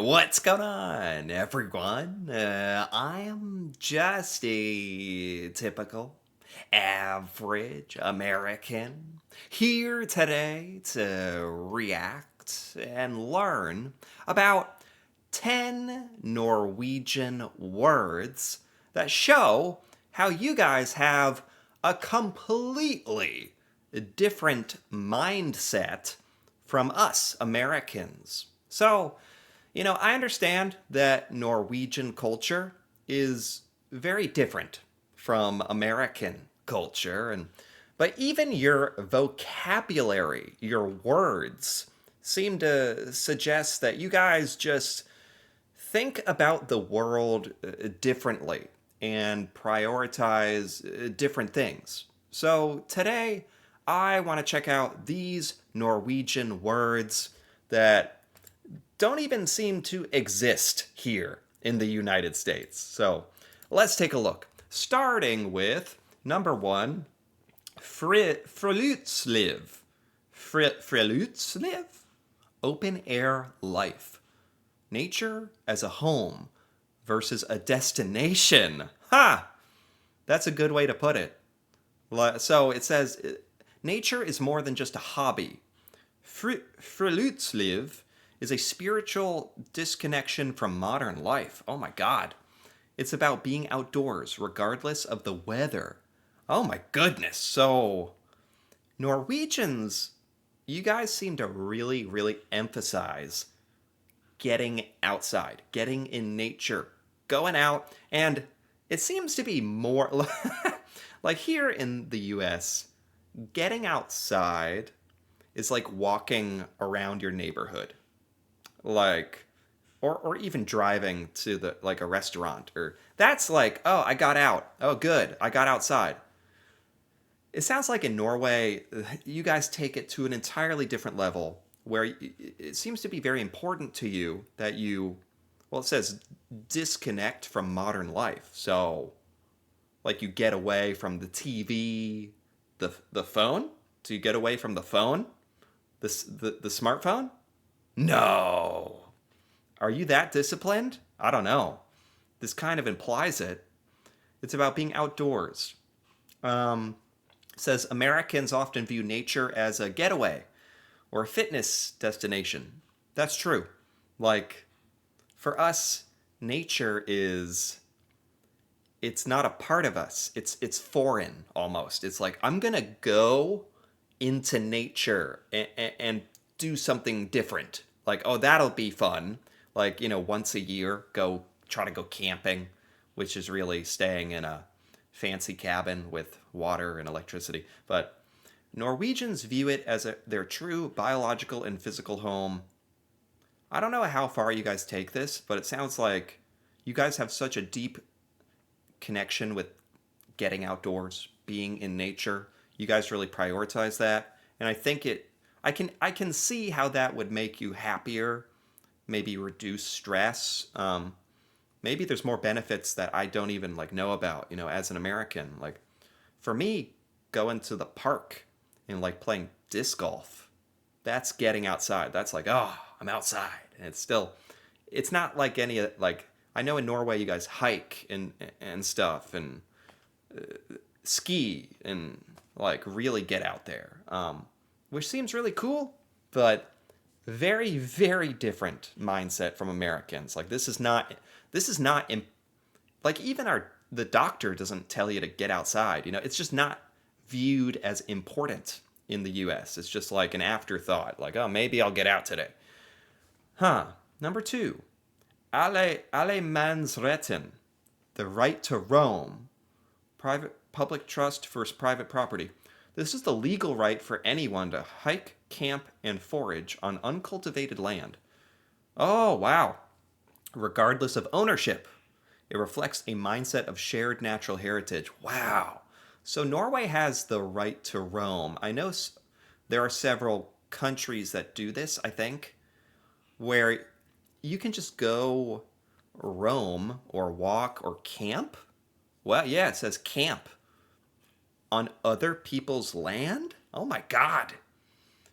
What's going on, everyone? I am just a typical, average American here today to react and learn about 10 Norwegian words that show how you guys have a completely different mindset from us Americans. So, I understand that Norwegian culture is very different from American culture, but even your vocabulary, your words seem to suggest that you guys just think about the world differently and prioritize different things. So today, I want to check out these Norwegian words that don't even seem to exist here in the United States. So let's take a look. Starting with number one, Friluftsliv. Friluftsliv? Open air life. Nature as a home versus a destination. Ha! That's a good way to put it. So it says nature is more than just a hobby. Friluftsliv is a spiritual disconnection from modern life. Oh my god. It's about being outdoors regardless of the weather. Oh my goodness. So, Norwegians, you guys seem to really, really emphasize getting outside, getting in nature, going out, and it seems to be more like here in the US, getting outside is like walking around your neighborhood. Like or even driving to the like a restaurant or that's like, "Oh, I got out. Oh, good. I got outside." It sounds like in Norway, you guys take it to an entirely different level where it seems to be very important to you that you, well, it says disconnect from modern life. So, like you get away from the TV, the phone? Do you get away from the phone? The smartphone? No. Are you that disciplined? I don't know. This kind of implies it. It's about being outdoors. Um, Says Americans often view nature as a getaway or a fitness destination. That's true. Like, for us, nature is it's not a part of us. It's foreign almost. It's like I'm going to go into nature and do something different. Like, oh, that'll be fun. Like, once a year, go try to go camping, which is really staying in a fancy cabin with water and electricity. But Norwegians view it as their true biological and physical home. I don't know how far you guys take this, but it sounds like you guys have such a deep connection with getting outdoors, being in nature. You guys really prioritize that, and I think I can see how that would make you happier, maybe reduce stress. Maybe there's more benefits that I don't even like know about. As an American, like for me, going to the park and like playing disc golf, that's getting outside. That's like, oh, I'm outside, and it's not like any like I know in Norway you guys hike and stuff and ski and like really get out there, which seems really cool, but very very different mindset from Americans. Like this is not like even the doctor doesn't tell you to get outside. It's just not viewed as important in the U.S. It's just like an afterthought. Like, oh, maybe I'll get out today. Huh. Number two, Allemansretten, the right to roam, public trust versus private property. This is the legal right for anyone to hike, camp, and forage on uncultivated land. Oh, wow. Regardless of ownership. It reflects a mindset of shared natural heritage. Wow. So Norway has the right to roam. I know there are several countries that do this, I think, where you can just go roam or walk or camp. Well, yeah, it says camp on other people's land. Oh my God.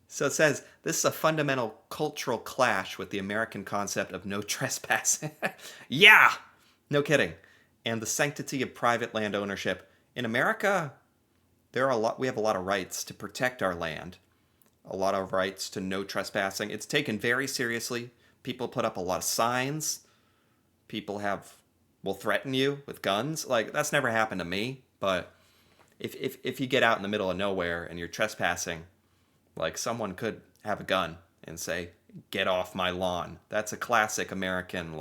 So it says this is a fundamental cultural clash with the American concept of no trespassing. Yeah, no kidding. And the sanctity of private land ownership. In America, there are a lot. We have a lot of rights to protect our land. A lot of rights to no trespassing. It's taken very seriously. People put up a lot of signs. People have will threaten you with guns. Like that's never happened to me, but if you get out in the middle of nowhere and you're trespassing, like someone could have a gun and say, "Get off my lawn." That's a classic American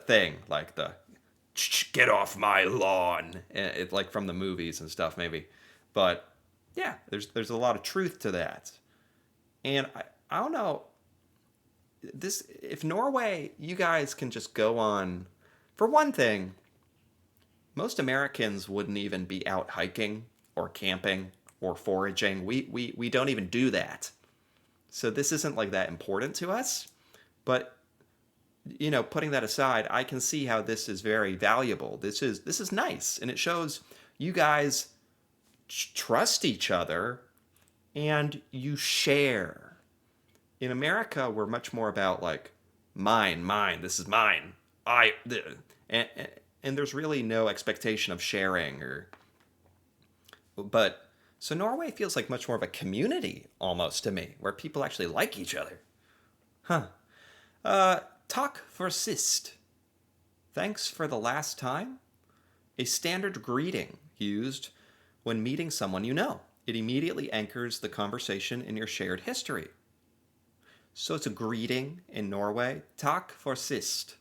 thing, like the "Get off my lawn." It like from the movies and stuff maybe. But yeah, there's a lot of truth to that. And I don't know this if Norway, you guys can just go on. For one thing, most Americans wouldn't even be out hiking or camping or foraging. We don't even do that. So this isn't like that important to us. But putting that aside, I can see how this is very valuable. This is nice, and it shows you guys trust each other and you share. In America, we're much more about like mine, this is mine. And, and there's really no expectation of sharing or but so Norway feels like much more of a community almost to me, where people actually like each other. Huh. Takk for sist. Thanks for the last time. A standard greeting used when meeting someone you know. It immediately anchors the conversation in your shared history. So it's a greeting in Norway. Takk for sist.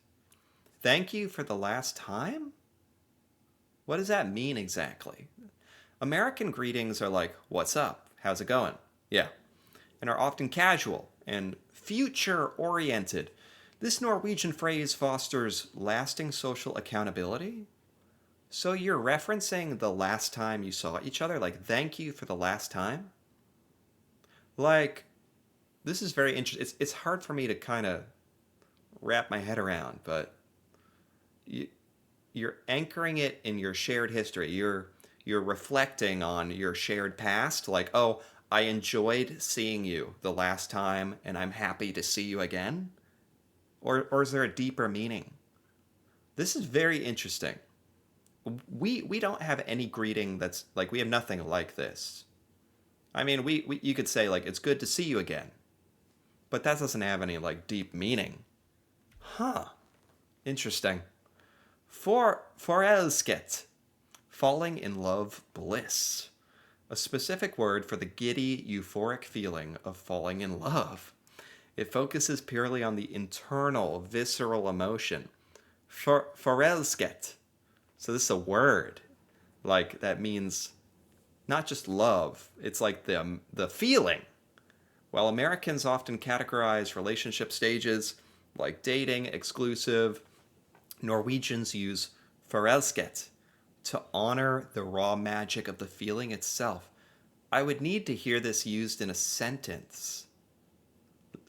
Thank you for the last time? What does that mean exactly? American greetings are like, what's up? How's it going? Yeah. And are often casual and future oriented. This Norwegian phrase fosters lasting social accountability. So you're referencing the last time you saw each other? Like, thank you for the last time? Like, this is very interesting. It's hard for me to kind of wrap my head around, but you, you're anchoring it in your shared history. You're reflecting on your shared past, like, oh, I enjoyed seeing you the last time and I'm happy to see you again. Or is there a deeper meaning? This is very interesting. We don't have any greeting that's like we have nothing like this. I mean, we you could say like it's good to see you again, but that doesn't have any like deep meaning. Huh. Interesting. Forelsket. Falling in love bliss. A specific word for the giddy, euphoric feeling of falling in love. It focuses purely on the internal, visceral emotion. Forelsket. So this is a word. Like that means not just love. It's like the feeling. While Americans often categorize relationship stages like dating, exclusive, Norwegians use forelsket to honor the raw magic of the feeling itself. I would need to hear this used in a sentence.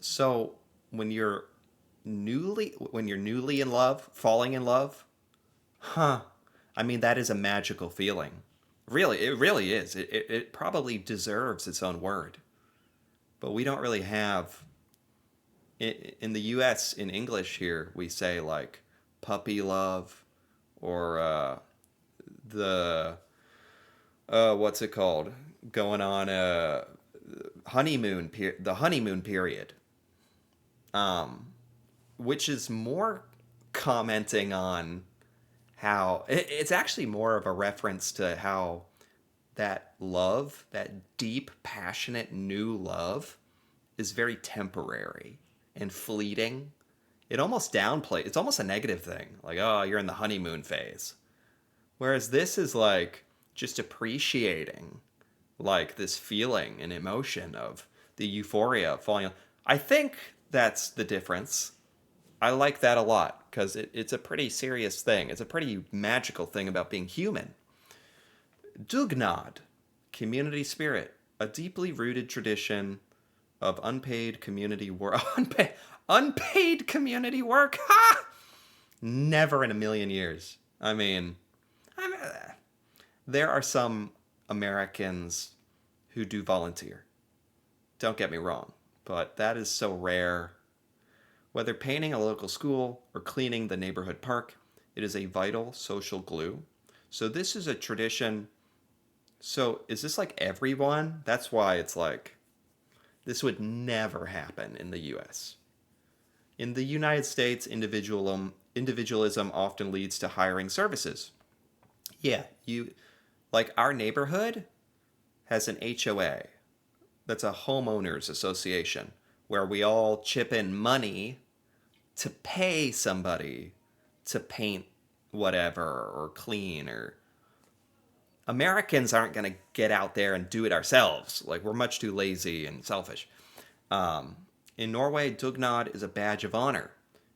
So when you're newly in love, falling in love, huh? I mean that is a magical feeling. Really, it really is. It probably deserves its own word. But we don't really have in the US in English here we say like puppy love or the what's it called going on the honeymoon period, um which is more commenting on how it's actually more of a reference to how that love, that deep passionate new love, is very temporary and fleeting. It almost downplays, it's almost a negative thing, like, oh, you're in the honeymoon phase. Whereas this is like just appreciating like this feeling and emotion of the euphoria of falling. I think that's the difference. I like that a lot because it's a pretty serious thing. It's a pretty magical thing about being human. Dugnad, community spirit, a deeply rooted tradition of unpaid community work. Unpaid community work? Ha! Never in a million years. I mean, there are some Americans who do volunteer. don't get me wrong, but that is so rare. Whether painting a local school or cleaning the neighborhood park, it is a vital social glue. So this is a tradition. So is this like everyone? That's why it's like this would never happen in the US. In the United States, individualism often leads to hiring services. Yeah, you like our neighborhood has an HOA. That's a homeowners association where we all chip in money to pay somebody to paint whatever or clean or Americans aren't going to get out there and do it ourselves. Like we're much too lazy and selfish. Um, in Norway, dugnad is a badge of honor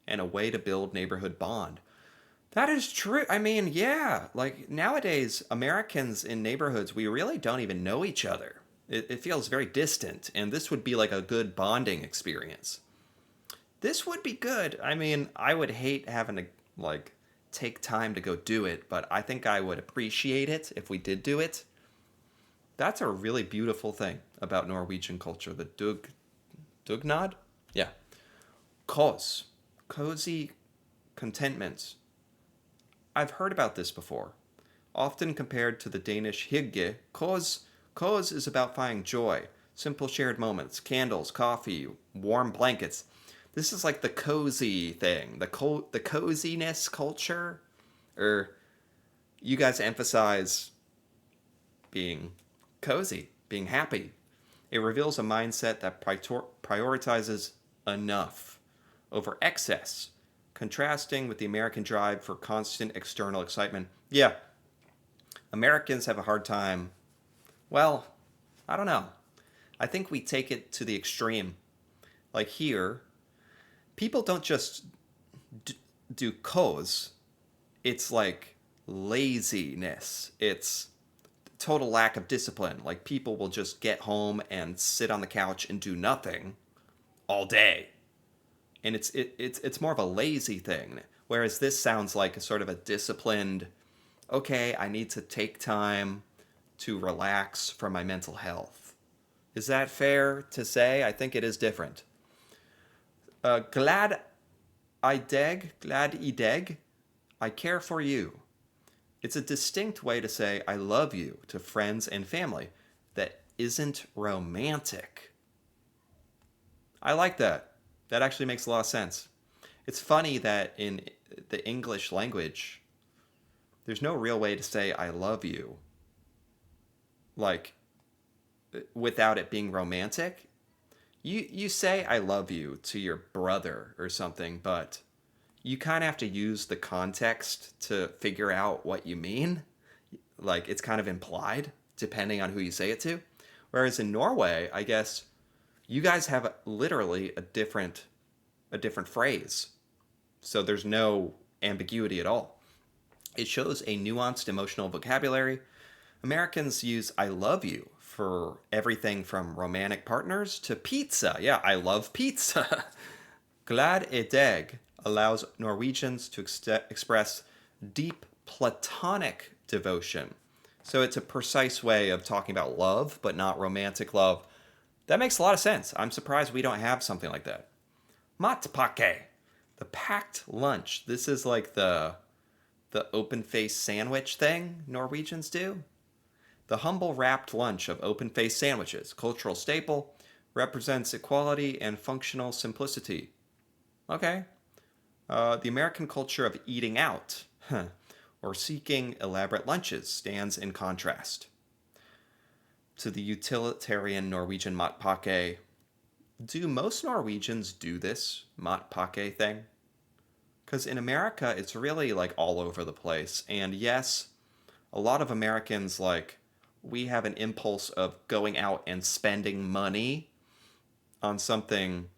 and a way to build neighborhood bond. That is true. I mean, yeah, like nowadays, Americans in neighborhoods, we really don't even know each other. It feels very distant, and this would be like a good bonding experience. This would be good. I mean, I would hate having to like take time to go do it, but I think I would appreciate it if we did do it. That's a really beautiful thing about Norwegian culture, the dugnad. Yeah, kos, cozy contentment. I've heard about this before. Often compared to the Danish hygge, kos is about finding joy, simple shared moments, candles, coffee, warm blankets. This is like the cozy thing, the coziness culture. Or you guys emphasize being cozy, being happy. It reveals a mindset that prioritizes enough over excess, contrasting with the American drive for constant external excitement. Yeah, Americans have a hard time. Well, I don't know. I think we take it to the extreme. Like here, people don't just do cause. It's like laziness. It's total lack of discipline. Like people will just get home and sit on the couch and do nothing all day. And it's more of a lazy thing. Whereas this sounds like a sort of a disciplined, okay, I need to take time to relax for my mental health. Is that fair to say? I think it is different. Glad I deg, I care for you. It's a distinct way to say I love you to friends and family that isn't romantic. I like that. That actually makes a lot of sense. It's funny that in the English language, there's no real way to say I love you, like without it being romantic. You say I love you to your brother or something, but you kind of have to use the context to figure out what you mean. Like it's kind of implied depending on who you say it to. Whereas in Norway, I guess you guys have literally a different phrase. So there's no ambiguity at all. It shows a nuanced emotional vocabulary. Americans use I love you for everything from romantic partners to pizza. Yeah, I love pizza. Glad i dag allows Norwegians to express deep platonic devotion. So it's a precise way of talking about love, but not romantic love. That makes a lot of sense. I'm surprised we don't have something like that. Matpakke, the packed lunch. This is like the open faced sandwich thing Norwegians do. The humble wrapped lunch of open faced sandwiches, cultural staple, represents equality and functional simplicity. Okay. The American culture of eating out, or seeking elaborate lunches, stands in contrast to the utilitarian Norwegian matpakke. Do most Norwegians do this matpakke thing? Because in America, it's really like all over the place. And yes, a lot of Americans, like, we have an impulse of going out and spending money on something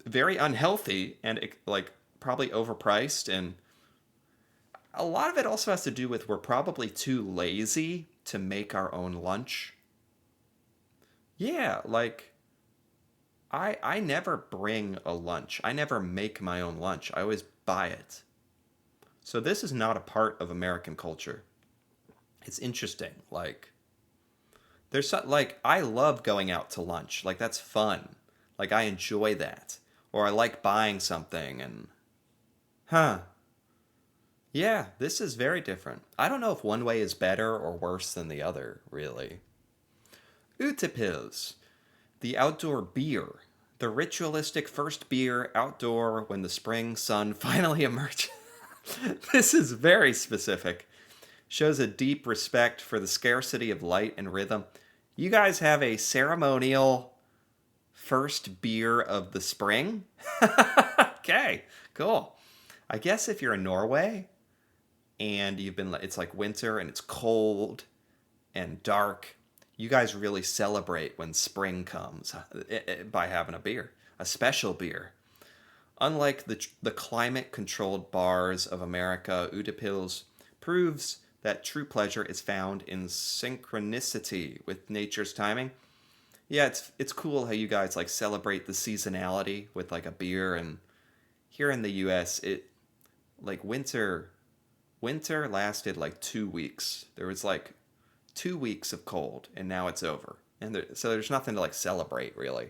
very unhealthy and like probably overpriced. And a lot of it also has to do with we're probably too lazy to make our own lunch. Yeah, like I never bring a lunch. I never make my own lunch. I always buy it. So this is not a part of American culture. It's interesting. Like There's so, like I love going out to lunch. Like that's fun. Like I enjoy that. Or I like buying something and huh. Yeah, this is very different. I don't know if one way is better or worse than the other, really. Utepils, the outdoor beer. The ritualistic first beer outdoor when the spring sun finally emerges. This is very specific. Shows a deep respect for the scarcity of light and rhythm. You guys have a ceremonial first beer of the spring? Okay, cool. I guess if you're in Norway and it's like winter and it's cold and dark, you guys really celebrate when spring comes by having a beer, a special beer. Unlike the climate controlled bars of America, Utepils proves that true pleasure is found in synchronicity with nature's timing. Yeah, it's cool how you guys like celebrate the seasonality with like a beer, and here in the US it like winter lasted like 2 weeks. There was like 2 weeks of cold and now it's over. So there's nothing to like celebrate really.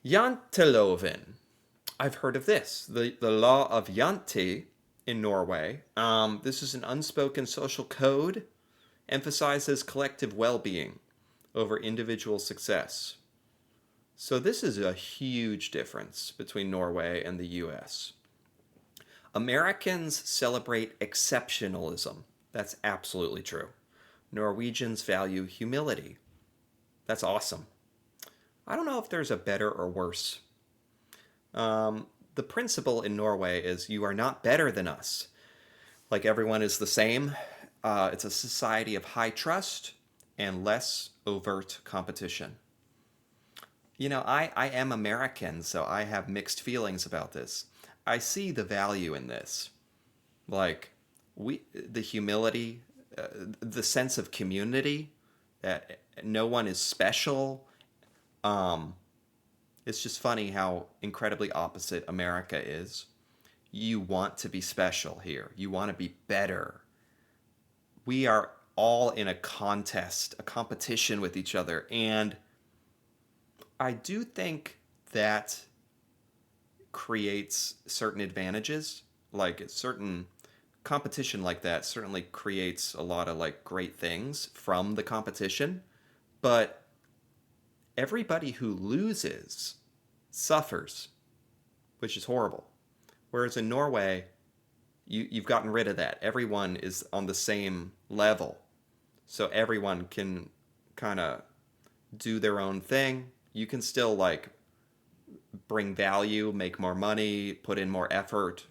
Janteloven. I've heard of this. The law of Jante in Norway. This is an unspoken social code, emphasizes collective well-being over individual success. So this is a huge difference between Norway and the US. Americans celebrate exceptionalism. That's absolutely true. Norwegians value humility. That's awesome. I don't know if there's a better or worse. The principle in Norway is you are not better than us. Like everyone is the same. It's a society of high trust and less overt competition. You know, I am American, so I have mixed feelings about this. I see the value in this. Like, the humility, the sense of community, that no one is special. It's just funny how incredibly opposite America is. You want to be special here. You want to be better. We are all in a contest, a competition with each other. And I do think that creates certain advantages. Like certain competition like that certainly creates a lot of like great things from the competition. But everybody who loses suffers, which is horrible. Whereas in Norway, you've gotten rid of that. Everyone is on the same level. So everyone can kind of do their own thing. You can still like bring value, make more money, put in more effort,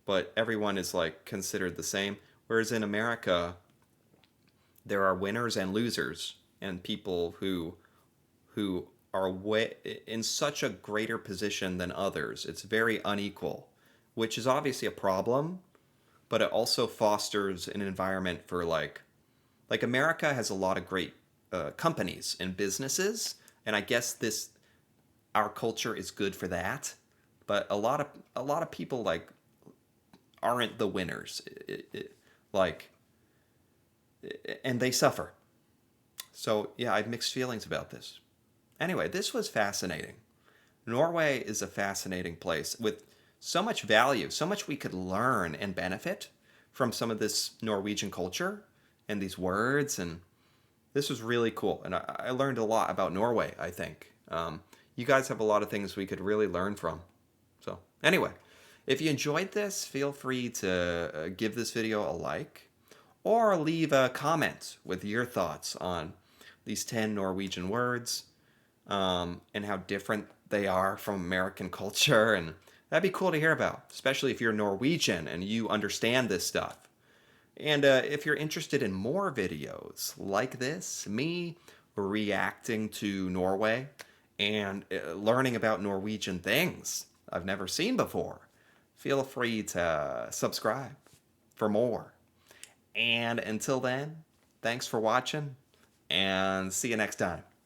but everyone is like considered the same. Whereas in America, there are winners and losers, and people who are way in such a greater position than others. It's very unequal, which is obviously a problem, but it also fosters an environment for like America has a lot of great companies and businesses, and I guess this our culture is good for that. But a lot of people like aren't the winners, like, and they suffer. So yeah, I have mixed feelings about this. Anyway, this was fascinating. Norway is a fascinating place with so much value, so much we could learn and benefit from some of this Norwegian culture and these words. And this was really cool. And I learned a lot about Norway, I think. You guys have a lot of things we could really learn from. So anyway, if you enjoyed this, feel free to give this video a like or leave a comment with your thoughts on these 10 Norwegian words, and how different they are from American culture. And that'd be cool to hear about, especially if you're Norwegian and you understand this stuff. And if you're interested in more videos like this, me reacting to Norway and learning about Norwegian things I've never seen before, feel free to subscribe for more. And until then, thanks for watching and see you next time.